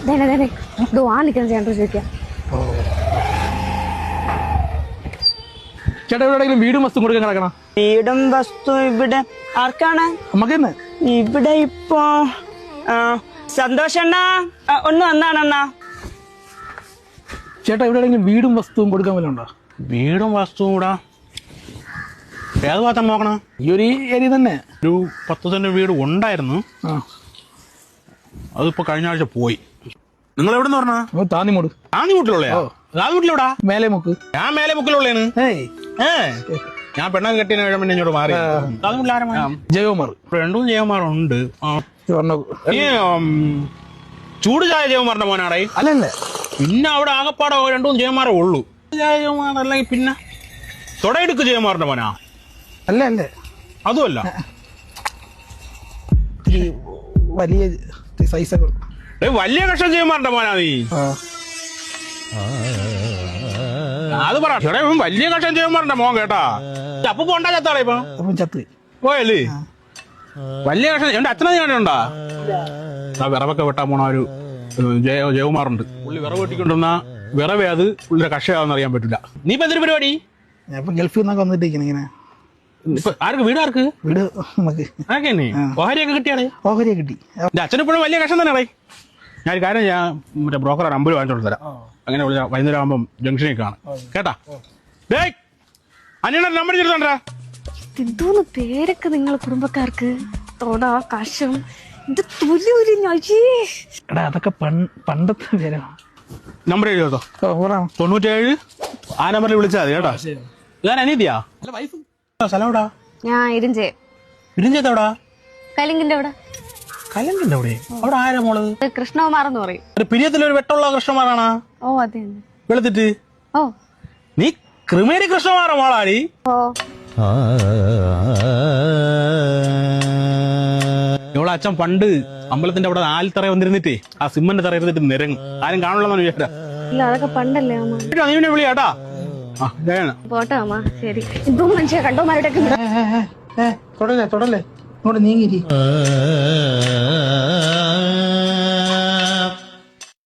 ചേട്ടൻ ചോദിക്കാം. ചേട്ടാ എവിടെയെങ്കിലും വീടും വസ്തു കൊടുക്കാൻ കിടക്കണം. വീടും വസ്തു ഇവിടെ ആർക്കാണ്? നമുക്ക് തന്നെ. ഇവിടെ ഇപ്പൊ സന്തോഷണ്ണ ഒന്ന് വന്നാണണ്ണ. ചേട്ടാ എവിടെയെങ്കിലും വീടും വസ്തുവും കൊടുക്കാൻ വല്ല ഉണ്ടോ? വീടും വസ്തുവും കൂടാ ഏത് ഭാഗത്താണ് നോക്കണം? ഈ ഒരു ഏരിയ തന്നെ. ഒരു 10 സെന്റ് വീട് ഉണ്ടായിരുന്നു, അതിപ്പോ കഴിഞ്ഞ ആഴ്ച പോയി. നിങ്ങൾ എവിടെ നിന്ന് പറഞ്ഞാ? താന്നിമൂട്. താന്നി വീട്ടിലുള്ളയാ? താന്നി വീട്ടിലെവിടാ? മേലെ മുക്ക്. ഞാൻ മേലെ മുക്കിലുള്ളേന്ന്. ഞാൻ പെണ്ണ കെട്ടിയ പിന്നെ ഇങ്ങോട്ട് മാറി. ജയകുമാർ. രണ്ടും ജയകുമാറുണ്ട്. ഈ ചൂട് ചായ ജയകുമാറിന്റെ മോനാടേ? അല്ലല്ല, പിന്നെ അവിടെ ആകപ്പാടെ രണ്ടും ജയകുമാറേ ഉള്ളൂ. ജയകുമാർ അല്ലെങ്കിൽ പിന്നെ തൊടയെടുക്ക് ജയകുമാറിന്റെ മോനാ? അല്ല അല്ല, അതുമല്ല. വലിയ സൈസൊക്കെ. വലിയ കഷ്ടം ജയകുമാറിന്റെ മോനാ നീ? അത് പറ. വലിയ കഷ്ടം ജയകുമാറിന്റെ മോൻ കേട്ടാ. അപ്പൊ പോണ്ടാ ചത്താളെ ഇപ്പൊ? ചത്ത് പോയല്ലേ? വലിയ കഷ്ടം എന്റെ അച്ഛനെ കണ്ടുണ്ടാ? വിറവൊക്കെ വെട്ടാൻ പോണ ഒരു ജയകുമാറുണ്ട്. പുള്ളി വിറവ് വെട്ടിക്കൊണ്ടിരുന്ന വിറവേ അത് പുള്ളിയുടെ കക്ഷയാവെന്ന് അറിയാൻ പറ്റില്ല. നീ ഇപ്പൊ എന്തൊരു പരിപാടി? ഞാൻ ഗൾഫിൽ നിന്നൊക്കെ വന്നിട്ടിരിക്കണ ഇങ്ങനെ. ആർക്ക് വീട്? ആർക്ക് വീട്? നമുക്ക് ആക്കെ ഓഹരിയൊക്കെ കിട്ടിയാളെ? ഓഹരിയെ കിട്ടി. എന്റെ അച്ഛനിപ്പോഴും വലിയ കഷ്ടം തന്നെ. ഞാനൊരു കാര്യം ഞാൻ മറ്റേ ബ്രോക്കർ നമ്പർ വാങ്ങിച്ചോണ്ട് തരാം. അങ്ങനെ വൈകുന്നേരം ആകുമ്പം ജംഗ്ഷനിൽ കാണാം കേട്ടാ. അനിയണ നമ്പർ ചെറുതാണ്ടാ. എന്തോന്ന് പേരൊക്കെ നിങ്ങൾ കുടുംബക്കാർക്ക്? തോടാ കശം എടാ അതൊക്കെ പണ്ടത്തെ പേരാ. നമ്പർ എഴുതോ? 97 ആ നമ്പറിൽ വിളിച്ചാൽ മതി കേട്ടാ. ഞാൻ അനീതിയാ? സ്ഥലം എവിടാ? ഞാൻ ഇരിഞ്ചേ. ഇരിഞ്ചെവിടാ? കലിങ്കിന്റെ അവിടെ. കലങ്കിന്റെ അവിടെ? അവിടെ ആരാ മോള്? കൃഷ്ണകുമാർ എന്ന് പറയും. പിരിയത്തിലൊരു വെട്ടമുള്ള കൃഷ്ണകുമാറാണാ? ഓ അതെ. വെളുത്തിട്ട്? ഓ നീ ക്രിമേരി കൃഷ്ണകുമാറ മോളാടി? ഓ. ഇവിടെ അച്ഛൻ പണ്ട് അമ്പലത്തിന്റെ അവിടെ 4 തറ വന്നിരുന്നിട്ടേ ആ സിമ്മന്റെ തറ ഇരുന്നിട്ട് നിരങ്ങും. ആരും കാണുള്ളൂ വിചാരിച്ചാ. ഇല്ല അതൊക്കെ പണ്ടല്ലേ അമ്മ. നീ പിന്നെ വിളിയാട്ടാ. പോട്ടെ അമ്മ. ശരി. എന്തോ മനുഷ്യ കണ്ടോ മാരുടെ തൊടല്ലേ തൊടല്ലേ ഇങ്ങോട്ട് നീങ്ങിരി.